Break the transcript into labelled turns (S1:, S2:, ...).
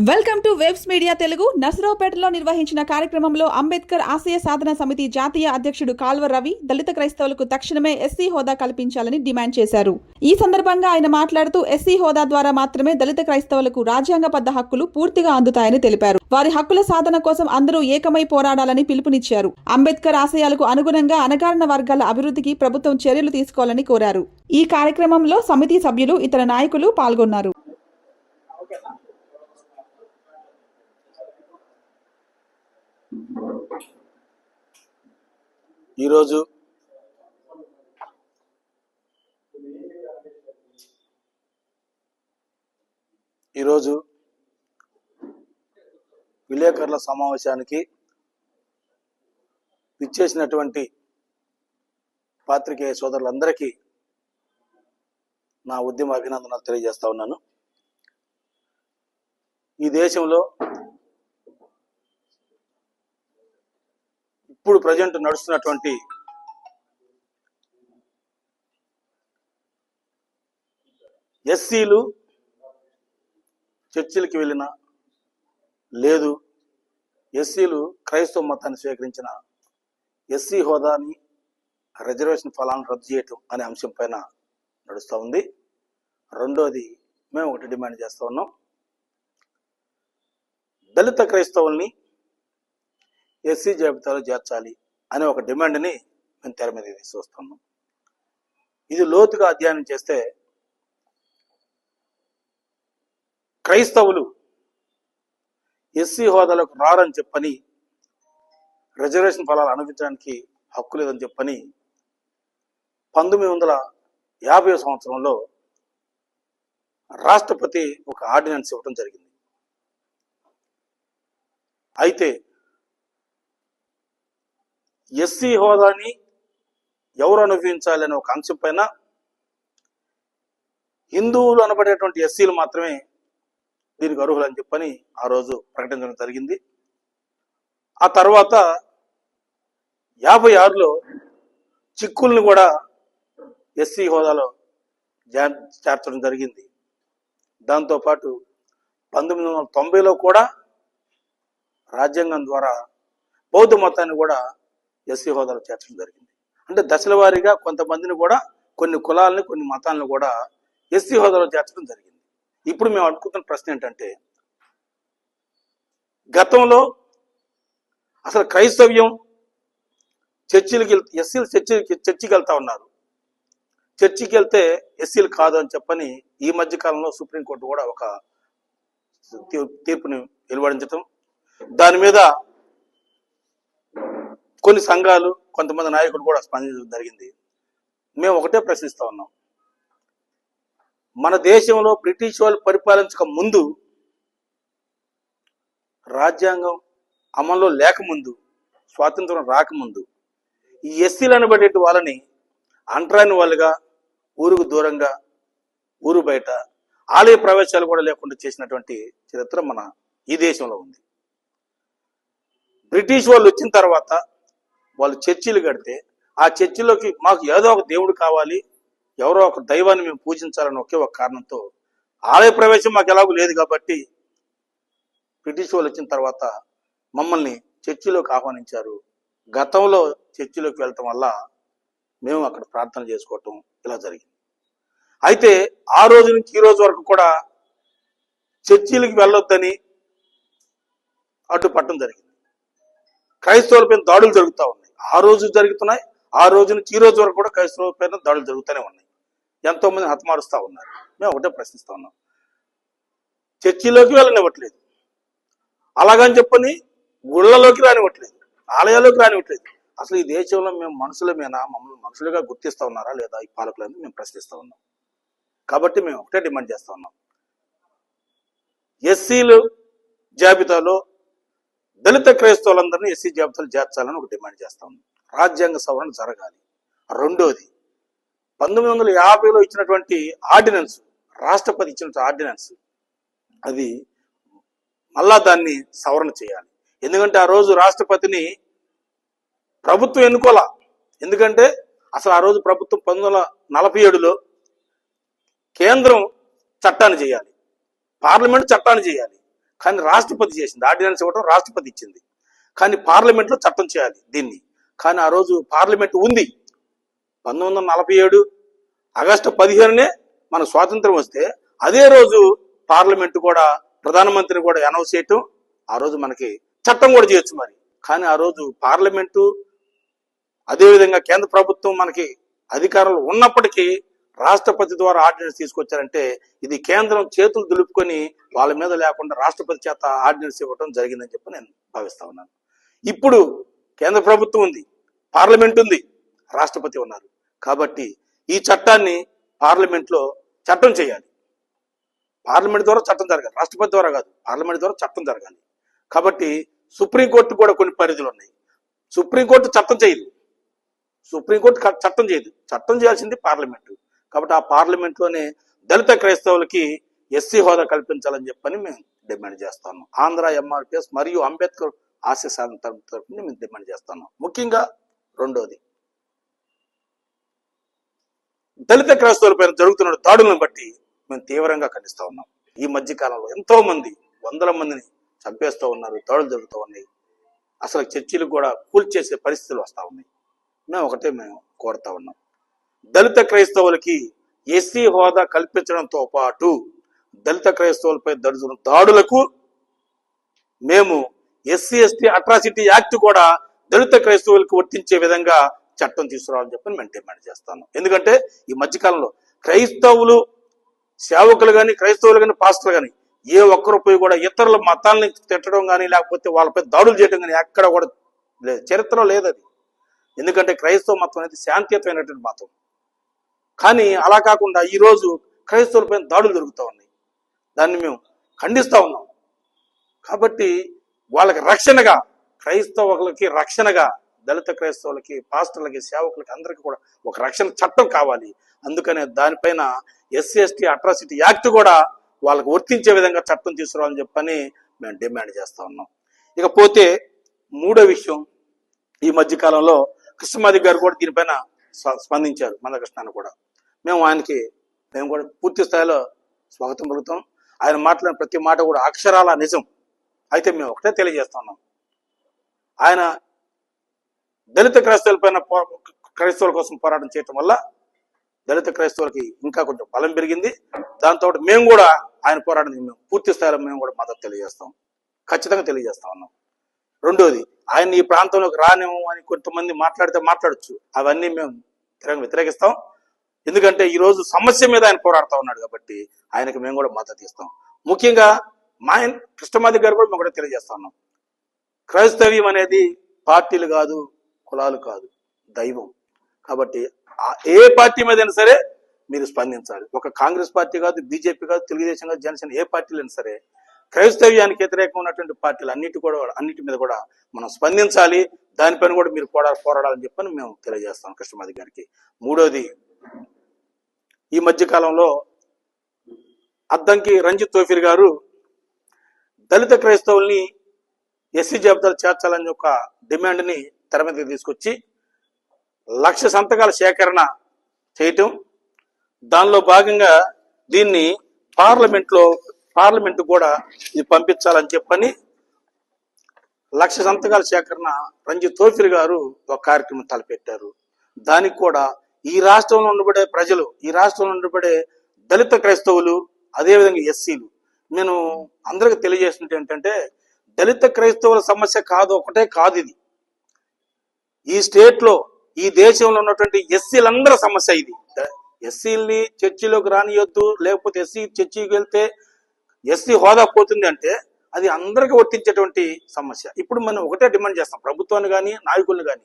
S1: Welcome to waves media Telugu. నర్సరావుపేటలో నిర్వహించిన కార్యక్రమంలో అంబేద్కర్ ఆశయ సాధన సమితి జాతీయ అధ్యక్షుడు కాల్వ రవి దళిత క్రైస్తవులకు తక్షణమే ఎస్సీ హోదా కల్పించాలని డిమాండ్ చేశారు. ఈ సందర్భంగా ఆయన మాట్లాడుతూ ఎస్సీ హోదా ద్వారా మాత్రమే దళిత క్రైస్తవులకు రాజ్యాంగబద్ధ హక్కులు పూర్తిగా అందుతాయని తెలిపారు. వారి హక్కుల సాధన కోసం అందరూ ఏకమై పోరాడాలని పిలుపునిచ్చారు. అంబేద్కర్ ఆశయాలకు అనుగుణంగా అణగారిన వర్గాల అభివృద్ధికి ప్రభుత్వం చర్యలు తీసుకోవాలని కోరారు. ఈ కార్యక్రమంలో సమితి సభ్యులు, ఇతర నాయకులు పాల్గొన్నారు.
S2: ఈరోజు విలేకరుల సమావేశానికి విచ్చేసినటువంటి పాత్రికేయ సోదరులందరికీ నా ఉద్యమ అభినందనలు తెలియజేస్తా ఉన్నాను. ఈ దేశంలో ఇప్పుడు ప్రజెంట్ నడుస్తున్నటువంటి ఎస్సీలు చర్చిలకి వెళ్ళిన లేదు, ఎస్సీలు క్రైస్తవ మతాన్ని స్వీకరించిన ఎస్సీ హోదాని రిజర్వేషన్ ఫలాలను రద్దు చేయటం అనే అంశం పైన నడుస్తూ ఉంది. రెండోది, మేము ఒకటి డిమాండ్ చేస్తూ ఉన్నాం. దళిత క్రైస్తవుల్ని ఎస్సీ జాబితాలో చేర్చాలి అనే ఒక డిమాండ్ని మేము తెర మీద తీసుకొస్తున్నాం. ఇది లోతుగా అధ్యయనం చేస్తే క్రైస్తవులు ఎస్సీ హోదాలకు రారని చెప్పని, రిజర్వేషన్ ఫలాలు అనుభవించడానికి హక్కు లేదని చెప్పని 1950 సంవత్సరంలో రాష్ట్రపతి ఒక ఆర్డినెన్స్ ఇవ్వడం జరిగింది. అయితే ఎస్సీ హోదాని ఎవరు అనుభవించాలి అనే ఒక అంశం పైన హిందువులు అనబడేటువంటి ఎస్సీలు మాత్రమే దీనికి అర్హులు అని చెప్పని ఆ రోజు ప్రకటించడం జరిగింది. ఆ తర్వాత 56లో చిక్కుల్ని కూడా ఎస్సీ హోదాలో చేర్చడం జరిగింది. దాంతోపాటు 1990లో కూడా రాజ్యాంగం ద్వారా బౌద్ధ మతాన్ని కూడా ఎస్సీ హోదాలో చేర్చడం జరిగింది. అంటే దశల వారీగా కొంతమందిని కూడా, కొన్ని కులాలని, కొన్ని మతాలను కూడా ఎస్సీ హోదాలో చేర్చడం జరిగింది. ఇప్పుడు మేము అడుగుతున్న ప్రశ్న ఏంటంటే, గతంలో అసలు క్రైస్తవ్యం చర్చిలకి ఎస్సీలు చర్చికి వెళ్తా ఉన్నారు. చర్చికి వెళ్తే ఎస్సీలు కాదు అని చెప్పని ఈ మధ్య కాలంలో సుప్రీంకోర్టు కూడా ఒక తీర్పుని వెలువడించటం, దాని మీద కొన్ని సంఘాలు, కొంతమంది నాయకులు కూడా స్పందించడం జరిగింది. మేము ఒకటే ప్రశ్నిస్తా ఉన్నాం. మన దేశంలో బ్రిటిష్ వాళ్ళు పరిపాలించక ముందు, రాజ్యాంగం అమల్లో లేకముందు, స్వాతంత్రం రాకముందు ఈ ఎస్సీలు అనబడే వాళ్ళని అంటరాని వాళ్ళుగా, ఊరుకు దూరంగా, ఊరు బయట ఆలయ ప్రవేశాలు కూడా లేకుండా చేసినటువంటి చరిత్ర మన ఈ దేశంలో ఉంది. బ్రిటిష్ వాళ్ళు వచ్చిన తర్వాత వాళ్ళు చర్చిలు కడితే ఆ చర్చిలోకి మాకు ఏదో ఒక దేవుడు కావాలి, ఎవరో ఒక దైవాన్ని మేము పూజించాలని ఒకే ఒక కారణంతో ఆలయ ప్రవేశం మాకు ఎలాగూ లేదు కాబట్టి బ్రిటిష్ వాళ్ళు వచ్చిన తర్వాత మమ్మల్ని చర్చిలోకి ఆహ్వానించారు. గతంలో చర్చిలోకి వెళ్ళటం వల్ల మేము అక్కడ ప్రార్థన చేసుకోవటం ఇలా జరిగింది. అయితే ఆ రోజు నుంచి ఈ రోజు వరకు కూడా చర్చిలకి వెళ్ళొద్దని అడ్డుపట్టడం జరిగింది. క్రైస్తవులపైన దాడులు జరుగుతూ ఉన్నాయి. ఆ రోజు జరుగుతున్నాయి, ఆ రోజు నుంచి ఈ రోజు వరకు కూడా క్రైస్తవులపైన దాడులు జరుగుతూనే ఉన్నాయి. ఎంతో మంది హతమారుస్తూ ఉన్నారు. మేము ఒకటే ప్రశ్నిస్తా ఉన్నాం, చర్చిలోకి వెళ్ళనివ్వట్లేదు, అలాగని చెప్పని గుళ్ళలోకి రానివ్వట్లేదు, ఆలయాల్లోకి రానివ్వట్లేదు. అసలు ఈ దేశంలో మేము మనుషులమేనా, మమ్మల్ని మనుషులుగా గుర్తిస్తా ఉన్నారా లేదా ఈ పాలకులని మేము ప్రశ్నిస్తా ఉన్నాం. కాబట్టి మేము ఒకటే డిమాండ్ చేస్తా ఉన్నాం, ఎస్సీలు జాబితాలో దళిత క్రైస్తవులందరినీ ఎస్సీ జాబితాలు చేర్చాలని ఒక డిమాండ్ చేస్తా ఉన్నాం. రాజ్యాంగ సవరణ జరగాలి. రెండోది, 1950లో ఇచ్చినటువంటి ఆర్డినెన్స్, రాష్ట్రపతి ఇచ్చిన ఆర్డినెన్స్, అది మళ్ళా దాన్ని సవరణ చేయాలి. ఎందుకంటే ఆ రోజు రాష్ట్రపతిని ప్రభుత్వం ఎన్నుకోలా. ఎందుకంటే అసలు ఆ రోజు ప్రభుత్వం 1947లో కేంద్రం చట్టాన్ని చేయాలి, పార్లమెంట్ చట్టాన్ని చేయాలి, కానీ రాష్ట్రపతి చేసింది. ఆర్డినెన్స్ ఇవ్వడం రాష్ట్రపతి ఇచ్చింది, కానీ పార్లమెంట్లో చట్టం చేయాలి దీన్ని. కానీ ఆ రోజు పార్లమెంట్ ఉంది. 1947 ఆగస్టు 15నే మనకు స్వాతంత్రం వస్తే అదే రోజు పార్లమెంట్ కూడా ప్రధానమంత్రిని కూడా అనౌన్స్ చేయటం, ఆ రోజు మనకి చట్టం కూడా చేయొచ్చు మరి. కానీ ఆ రోజు పార్లమెంటు అదేవిధంగా కేంద్ర ప్రభుత్వం మనకి అధికారంలో ఉన్నప్పటికీ రాష్ట్రపతి ద్వారా ఆర్డినెన్స్ తీసుకొచ్చారంటే ఇది కేంద్రం చేతులు దులుపుకొని వాళ్ళ మీద లేకుండా రాష్ట్రపతి చేత ఆర్డినెన్స్ ఇవ్వడం జరిగిందని చెప్పి నేను భావిస్తా ఉన్నాను. ఇప్పుడు కేంద్ర ప్రభుత్వం ఉంది, పార్లమెంట్ ఉంది, రాష్ట్రపతి ఉన్నారు. కాబట్టి ఈ చట్టాన్ని పార్లమెంట్లో చట్టం చేయాలి. పార్లమెంట్ ద్వారా చట్టం జరగాలి, రాష్ట్రపతి ద్వారా కాదు, పార్లమెంట్ ద్వారా చట్టం జరగాలి. కాబట్టి సుప్రీంకోర్టు కూడా కొన్ని పరిధులు ఉన్నాయి. సుప్రీంకోర్టు చట్టం చేయదు, సుప్రీంకోర్టు చట్టం చేయదు, చట్టం చేయాల్సింది పార్లమెంటు. కాబట్టి ఆ పార్లమెంట్లోనే దళిత క్రైస్తవులకి ఎస్సీ హోదా కల్పించాలని చెప్పని మేము డిమాండ్ చేస్తాను. ఆంధ్ర ఎంఆర్పిఎస్ మరియు అంబేద్కర్ ఆశయ సాధన తరఫున మేము డిమాండ్ చేస్తాను. ముఖ్యంగా రెండోది, దళిత క్రైస్తవుల పైన జరుగుతున్న దాడులను బట్టి మేము తీవ్రంగా ఖండిస్తా ఉన్నాం. ఈ మధ్య కాలంలో ఎంతో మంది, వందల మందిని చంపేస్తూ ఉన్నారు, దాడులు జరుగుతూ ఉన్నాయి. అసలు చర్చిలకు కూడా కూల్చేసే పరిస్థితులు వస్తూ ఉన్నాయి. మేము కోరుతా ఉన్నాం, దళిత క్రైస్తవులకి ఎస్సీ హోదా కల్పించడంతో పాటు దళిత క్రైస్తవులపై జరుగుతున్న దాడులకు మేము ఎస్సీ ఎస్టీ అట్రాసిటీ యాక్ట్ కూడా దళిత క్రైస్తవులకు వర్తించే విధంగా చట్టం తీసుకురావాలని చెప్పి మేము డిమాండ్ చేస్తాను. ఎందుకంటే ఈ మధ్యకాలంలో క్రైస్తవులు సేవకులు కానీ, క్రైస్తవులు కానీ, పాస్టర్లు కానీ ఏ ఒక్కరు పోయి కూడా ఇతరుల మతాలని తిట్టడం కానీ లేకపోతే వాళ్ళపై దాడులు చేయడం కానీ ఎక్కడ కూడా లేదు, చరిత్రలో లేదు అది. ఎందుకంటే క్రైస్తవ మతం అనేది శాంతియుతమైనటువంటి మతం. కానీ అలా కాకుండా ఈరోజు క్రైస్తవులపై దాడులు జరుగుతూ ఉన్నాయి, దాన్ని మేము ఖండిస్తూ ఉన్నాం. కాబట్టి వాళ్ళకి రక్షణగా, క్రైస్తవులకి రక్షణగా, దళిత క్రైస్తవులకి, పాస్టర్లకి, సేవకులకి అందరికీ కూడా ఒక రక్షణ చట్టం కావాలి. అందుకనే దానిపైన ఎస్సీ ఎస్టీ అట్రాసిటీ యాక్ట్ కూడా వాళ్ళకు వర్తించే విధంగా చట్టం తీసుకురావాలని చెప్పని మేము డిమాండ్ చేస్తా ఉన్నాం. ఇకపోతే మూడో విషయం, ఈ మధ్యకాలంలో కృష్ణమాది గారు కూడా దీనిపైన స్పందించారు, మందకృష్ణ కూడా. మేము కూడా పూర్తి స్థాయిలో స్వాగతం పలుకుతాం. ఆయన మాట్లాడిన ప్రతి మాట కూడా అక్షరాల నిజం. అయితే మేము ఒకటే తెలియజేస్తున్నాం, ఆయన దళిత క్రైస్తవుల కోసం పోరాటం చేయటం వల్ల దళిత క్రైస్తవులకి ఇంకా కొంచెం బలం పెరిగింది. దాంతో మేము కూడా ఆయన పోరాటం పూర్తి స్థాయిలో మేము కూడా మద్దతు తెలియజేస్తాం, ఖచ్చితంగా తెలియజేస్తా ఉన్నాం. రెండోది, ఆయన ఈ ప్రాంతంలోకి రానేమో అని కొంతమంది మాట్లాడచ్చు, అవన్నీ మేము వ్యతిరేకిస్తాం. ఎందుకంటే ఈరోజు సమస్య మీద ఆయన పోరాడుతూ ఉన్నాడు కాబట్టి ఆయనకి మేము కూడా మద్దతు ఇస్తాం. ముఖ్యంగా కృష్ణమాది గారు కూడా మేము కూడా తెలియజేస్తా ఉన్నాం, క్రైస్తవ్యం అనేది పార్టీలు కాదు, కులాలు కాదు, దైవం. కాబట్టి ఏ పార్టీ మీదైనా సరే మీరు స్పందించాలి. ఒక కాంగ్రెస్ పార్టీ కాదు, బీజేపీ కాదు, తెలుగుదేశం కాదు, జనసేన, ఏ పార్టీలైనా సరే క్రైస్తవ్యానికి వ్యతిరేకంగా ఉన్నటువంటి పార్టీలు అన్నిటి మీద కూడా మనం స్పందించాలి. దానిపైన కూడా మీరు పోరాడాలని చెప్పని మేము తెలియజేస్తాం కృష్ణమాది గారికి. మూడోది, ఈ మధ్య కాలంలో అద్దంకి రంజిత్ తోఫీర్ గారు దళిత క్రైస్తవుల్ని ఎస్సీ జాబితాలు చేర్చాలని ఒక డిమాండ్ని తెర మీదకి తీసుకొచ్చి 1,00,000 సంతకాల సేకరణ చేయటం, దానిలో భాగంగా దీన్ని పార్లమెంట్ కూడా ఇది పంపించాలని చెప్పని 1,00,000 సంతకాల సేకరణ రంజిత్ తోఫీర్ గారు ఒక కార్యక్రమం తలపెట్టారు. దానికి కూడా ఈ రాష్ట్రంలో ఉండబడే ప్రజలు, ఈ రాష్ట్రంలో ఉండబడే దళిత క్రైస్తవులు, అదేవిధంగా ఎస్సీలు, నేను అందరికి తెలియజేసినట్టు ఏంటంటే దళిత క్రైస్తవుల సమస్య ఒకటే కాదు ఇది. ఈ స్టేట్లో, ఈ దేశంలో ఉన్నటువంటి ఎస్సీలందరి సమస్య ఇది. ఎస్సీల్ని చర్చిలోకి రానియొద్దు, లేకపోతే ఎస్సీ చర్చికి వెళ్తే ఎస్సీ హోదా పోతుంది అంటే అది అందరికీ వర్తించేటువంటి సమస్య. ఇప్పుడు మనం ఒకటే డిమాండ్ చేస్తాం, ప్రభుత్వాన్ని కానీ, నాయకుల్ని కానీ,